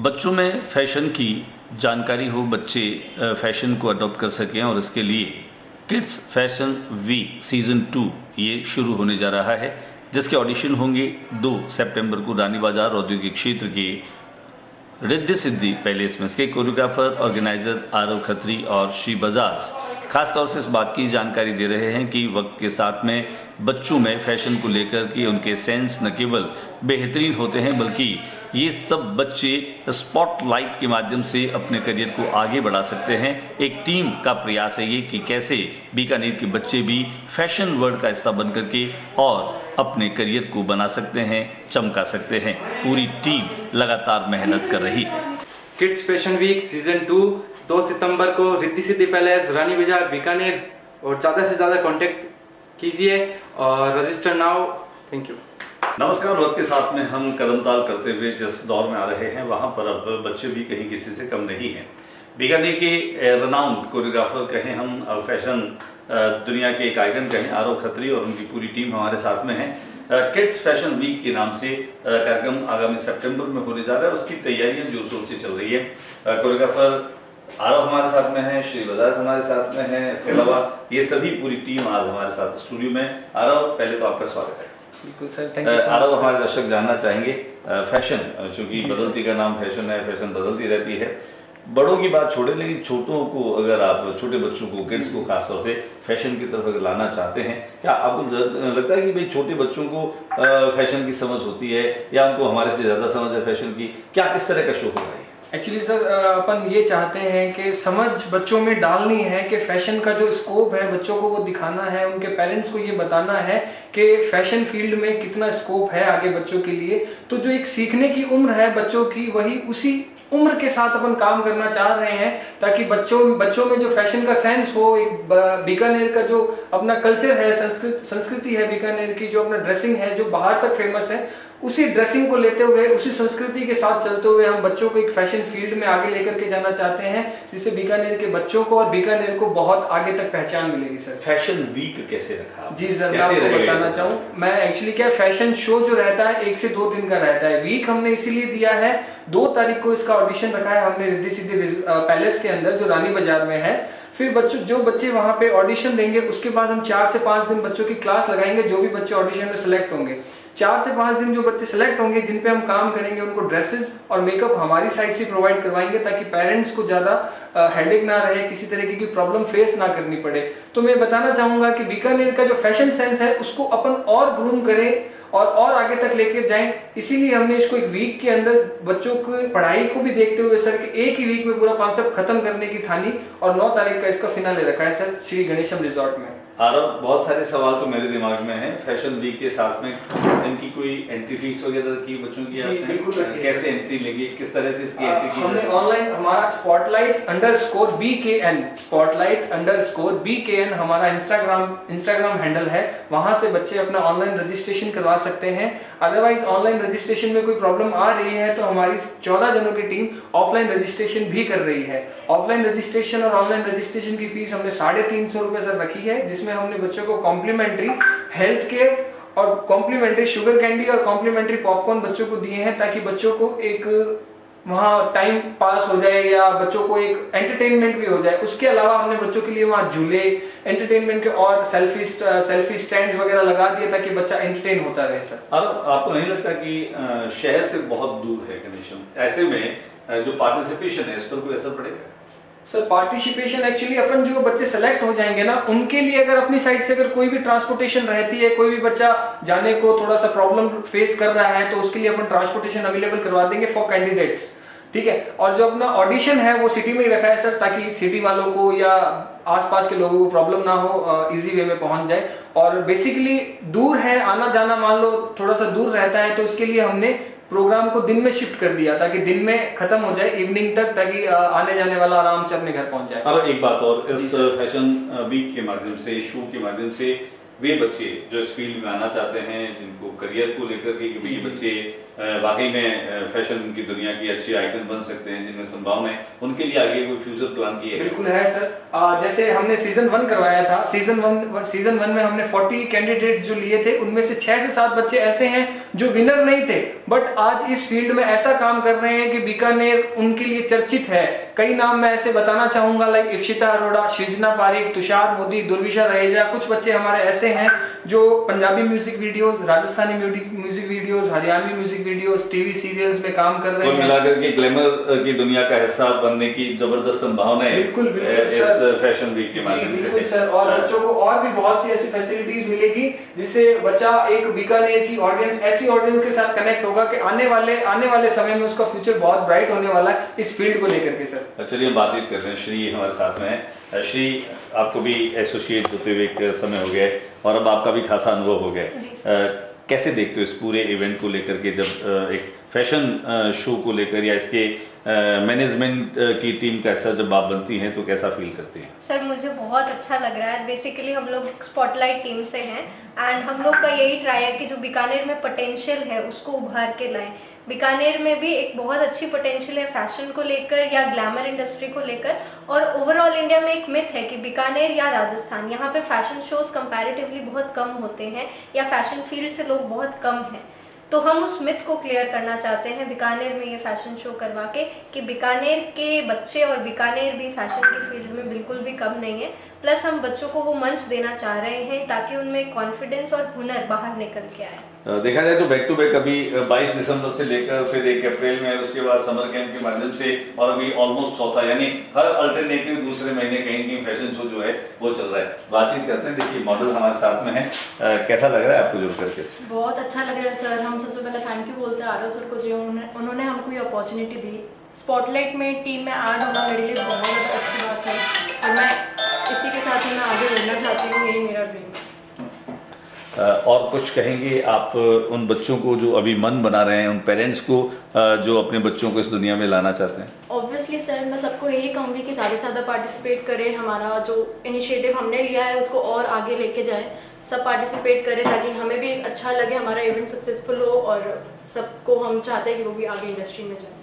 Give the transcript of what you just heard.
बच्चों में फैशन की जानकारी हो, बच्चे फैशन को अडॉप्ट कर सकें और इसके लिए किड्स फैशन वीक सीज़न 2 ये शुरू होने जा रहा है, जिसके ऑडिशन होंगे 2 सितंबर को रानी बाजार औद्योगिक क्षेत्र के रिद्धि सिद्धि पैलेस में। इसके कोरियोग्राफर ऑर्गेनाइजर आरव खत्री और श्री बजाज खास तौर से इस बात की जानकारी दे रहे हैं कि वक्त के साथ में बच्चों में फैशन को लेकर के उनके सेंस न केवल बेहतरीन होते हैं, बल्कि ये सब बच्चे स्पॉटलाइट के माध्यम से अपने करियर को आगे बढ़ा सकते हैं। एक टीम का प्रयास है ये कि कैसे बीकानेर के बच्चे भी फैशन वर्ल्ड का हिस्सा बन करके और अपने करियर को बना सकते हैं, चमका सकते हैं। पूरी टीम लगातार मेहनत कर रही है। किड्स फैशन वीक सीजन 2 सितंबर को रिद्धि सिद्धि पैलेस, रानी बाजार, बीकानेर, और ज़्यादा से ज़्यादा कांटेक्ट कीजिए और रजिस्टर नाउ। Thank you. नमस्कार। वक्त के साथ में हम कदमताल करते हुए जिस दौर में आ रहे हैं, वहाँ पर अब बच्चे भी कहीं किसी से कम नहीं हैं। बीकानेर के रनाउंड कोरियोग्राफर कहें हम, फैशन दुनिया के एक आइकन कहें, आरव खत्री और उनकी पूरी टीम हमारे साथ में है। किड्स फैशन वीक के नाम से कार्यक्रम आगामी सितंबर में होने जा रहा है, उसकी तैयारियां जोर शोर से चल रही है। कोरियोग्राफर आरव हमारे साथ में है, श्री बजाज हमारे साथ में है, इसके अलावा ये सभी पूरी टीम आज हमारे साथ स्टूडियो में। आरव, पहले तो आपका स्वागत है। बिल्कुल सर, थैंक यू। आरव, हमारे दर्शक जानना चाहेंगे फैशन, चूंकि बदलती का नाम फैशन है, फैशन बदलती रहती है। बड़ों की बात छोड़े, लेकिन छोटों को, अगर आप छोटे बच्चों को, किड्स को खासतौर से फैशन की तरफ अगर लाना चाहते हैं, क्या आपको लगता है कि भाई छोटे बच्चों को फैशन की समझ होती है या उनको हमारे से ज्यादा समझ है फैशन की? क्या किस तरह का शो हो रहा है? एक्चुअली सर, अपन ये चाहते हैं कि समझ बच्चों में डालनी है कि फैशन का जो स्कोप है बच्चों को वो दिखाना है, उनके पेरेंट्स को ये बताना है कि फैशन फील्ड में कितना स्कोप है आगे बच्चों के लिए। तो जो एक सीखने की उम्र है बच्चों की, वही उसी उम्र के साथ अपन काम करना चाह रहे हैं, ताकि बच्चों में जो फैशन का सेंस हो, एक बीकानेर का जो अपना कल्चर है, संस्कृति है बीकानेर की, जो अपना ड्रेसिंग है जो बाहर तक फेमस है, उसी ड्रेसिंग को लेते हुए, उसी संस्कृति के साथ चलते हुए हम बच्चों को एक फैशन फील्ड में आगे लेकर के जाना चाहते हैं, जिससे बीकानेर के बच्चों को और बीकानेर को बहुत आगे तक पहचान मिलेगी। सर, फैशन वीक कैसे रखा? जी सर, मैं आपको बताना चाहूँ, मैं एक्चुअली क्या, फैशन शो जो रहता है 1 से 2 दिन का रहता है। वीक हमने इसीलिए दिया है, 2 तारीख को इसका ऑडिशन रखा है हमने रिद्धि सिद्धि पैलेस के अंदर, जो रानी बाजार में है। फिर जो बच्चे वहां पे ऑडिशन देंगे, उसके बाद हम 4 से 5 दिन बच्चों की क्लास लगाएंगे। जो भी बच्चे ऑडिशन में सिलेक्ट होंगे, 4 से 5 दिन जो बच्चे सिलेक्ट होंगे, जिन पे हम काम करेंगे, उनको ड्रेसेस और मेकअप हमारी साइड से प्रोवाइड करवाएंगे, ताकि पेरेंट्स को ज्यादा हेडेक ना रहे, किसी तरीके की प्रॉब्लम फेस ना करनी पड़े। तो मैं बताना चाहूंगा कि बीकानेर का जो फैशन सेंस है उसको अपन और ग्रूम करें और आगे तक लेकर जाएं। इसीलिए हमने इसको एक वीक के अंदर बच्चों की पढ़ाई को भी देखते हुए सर कि एक ही वीक में पूरा कॉन्सेप्ट खत्म करने की ठानी, और 9 तारीख का इसका फिनाले रखा है सर, श्री गणेशम रिजॉर्ट में। आरव, बहुत सारे सवाल तो मेरे दिमाग में हैं। फैशन वीक के साथ में इनकी कोई एंट्री फीस वगैरह की बच्चों की? जी बिल्कुल। कैसे एंट्री लेंगे, किस तरह से इसकी एंट्री की? हमने ऑनलाइन हमारा spotlight_BKN spotlight_BKN हमारा इंस्टाग्राम हैंडल है, वहां से बच्चे अपना ऑनलाइन रजिस्ट्रेशन करवा सकते हैं। अदरवाइज ऑनलाइन रजिस्ट्रेशन में कोई प्रॉब्लम आ रही है तो हमारी 14 जनों की टीम ऑफलाइन रजिस्ट्रेशन भी कर रही है। ऑफलाइन रजिस्ट्रेशन और ऑनलाइन रजिस्ट्रेशन की फीस हमने 350 रुपए सर रखी है, जिसमें हमने बच्चों को कॉम्प्लीमेंट्री हेल्थ केयर और कॉम्प्लीमेंट्री शुगर कैंडी और कॉम्प्लीमेंट्री पॉपकॉर्न बच्चों को दिए हैं, ताकि बच्चों को एक वहाँ टाइम पास हो जाए या बच्चों को एक एंटरटेनमेंट भी हो जाए। उसके अलावा हमने बच्चों के लिए वहाँ झूले, एंटरटेनमेंट के और सेल्फी स्टैंड्स वगैरह लगा दिए, ताकि बच्चा एंटरटेन होता रहे। सर, आपको नहीं लगता कि शहर से बहुत दूर है कंडीशन, ऐसे में जो पार्टिसिपेशन है इस पर कोई असर पड़ेगा? सर, पार्टिसिपेशन एक्चुअली अपन जो बच्चे सेलेक्ट हो जाएंगे ना, उनके लिए अगर अपनी साइड से अगर कोई भी ट्रांसपोर्टेशन रहती है, कोई भी बच्चा जाने को थोड़ा सा प्रॉब्लम फेस कर रहा है, तो उसके लिए अपन ट्रांसपोर्टेशन अवेलेबल करवा देंगे फॉर कैंडिडेट्स। ठीक है, और जो अपना ऑडिशन है वो सिटी में ही रखा है सर, ताकि सिटी वालों को या आसपास के लोगों को प्रॉब्लम ना हो, इजी वे में पहुंच जाए। और बेसिकली दूर है, आना जाना मान लो थोड़ा सा दूर रहता है, तो इसके लिए हमने प्रोग्राम को दिन में शिफ्ट कर दिया, ताकि दिन में खत्म हो जाए इवनिंग तक, ताकि आने जाने वाला आराम से अपने घर पहुंच जाए। अब एक बात और, इस फैशन वीक के माध्यम से, शो के माध्यम से, वे बच्चे जो इस फील्ड में आना चाहते हैं, जिनको करियर को लेकर के, ये बच्चे वाकई में फैशन की दुनिया की अच्छी आइकन बन सकते हैं, जिनमें संभावना है, उनके लिए आगे कोई फ्यूचर प्लान किए हैं? बिल्कुल है सर। जैसे हमने सीजन 1 करवाया था, सीजन वन में हमने 40 कैंडिडेट्स जो लिए थे, उनमें से 6 से 7 बच्चे ऐसे हैं जो विनर नहीं थे, बट आज इस फील्ड में ऐसा काम कर रहे हैं कि बीकानेर उनके लिए चर्चित है। कई नाम मैं ऐसे बताना चाहूंगा, लाइक इप्शिता अरोड़ा, सृजना पारिक, तुषार मोदी, दुर्विशा रहेजा। कुछ बच्चे हमारे ऐसे हैं जो Punjabi music videos, Rajasthani music videos, Haryanvi music videos, TV serials में काम कर रहे हैं। मिलाकर के ग्लैमर की दुनिया का हिस्सा बनने की जबरदस्त संभावना है बिल्कुल इस फैशन वीक के माध्यम से। बिल्कुल सर, और बच्चों को और भी बहुत सी ऐसी फैसिलिटीज मिलेगी जिससे बच्चा एक बीकानेर की ऑडियंस, ऐसी ऑडियंस के साथ कनेक्ट होगा कि आने वाले समय में उसका फ्यूचर बहुत ब्राइट होने वाला है इस फील्ड को लेकर के। सर चलिए हम बातचीत कर रहे हैं, श्री हमारे साथ में है। श्री, आपको भी एसोसिएट होते हुए एक समय हो गया है और अब आपका भी खासा अनुभव हो गया है, कैसे देखते हो इस पूरे इवेंट को लेकर के, जब एक फैशन शो को लेकर या इसके मैनेजमेंट की टीम का हिस्सा जब आप बनती हैं तो कैसा फील करती हैं? सर मुझे बहुत अच्छा लग रहा है। बेसिकली हम लोग स्पॉटलाइट टीम से हैं एंड हम लोग का यही ट्राई है कि जो बीकानेर में पोटेंशियल है उसको उभार के लाएं। बीकानेर में भी एक बहुत अच्छी पोटेंशियल है फैशन को लेकर या ग्लैमर इंडस्ट्री को लेकर, और ओवरऑल इंडिया में एक मिथ है कि बीकानेर या राजस्थान, यहाँ पे फैशन शोज कंपैरेटिवली बहुत कम होते हैं या फैशन फील्ड से लोग बहुत कम हैं। तो हम उस मिथ को क्लियर करना चाहते हैं बीकानेर में ये फैशन शो करवा के कि बीकानेर के बच्चे और बीकानेर भी फैशन की फील्ड में बिल्कुल भी कम नहीं है। प्लस हम बच्चों को वो मंच देना चाह रहे हैं ताकि उनमें कॉन्फिडेंस और हुनर बाहर निकल के आए। देखा जाए तो बैक टू बैक अभी 22 दिसंबर से लेकर फिर 1 अप्रैल में, उसके बाद समर कैंप के माध्यम से, और अभी ऑलमोस्ट चौथा, यानी हर अल्टरनेटिव दूसरे महीने कहीं कहीं फैशन शो जो है वो चल रहा है। बातचीत करते हैं। देखिए मॉडल हमारे साथ में है, कैसा लग रहा है आपको जुड़ करके? बहुत अच्छा लग रहा है सर। हम सबसे पहले थैंक यू बोलते हैं आरव सर को जो उन्होंने हमको ये अपॉर्चुनिटी दी। स्पॉटलाइट में टीम में ऐड होना मेरे लिए बहुत ज़्यादा अच्छी बात है और मैं इसी के साथ ही मैं आगे बढ़ना चाहती हूँ, यही मेरा ड्रीम है। और कुछ कहेंगे आप उन बच्चों को जो अभी मन बना रहे हैं, उन पेरेंट्स को जो अपने बच्चों को इस दुनिया में लाना चाहते हैं? ऑब्वियसली सर, मैं सबको यही कहूँगी कि ज़्यादा से ज़्यादा पार्टिसिपेट करें। हमारा जो इनिशिएटिव हमने लिया है उसको और आगे लेके जाए, सब पार्टिसिपेट करें ताकि हमें भी अच्छा लगे, हमारा इवेंट सक्सेसफुल हो और सबको हम चाहते हैं कि वो भी आगे इंडस्ट्री में जाए।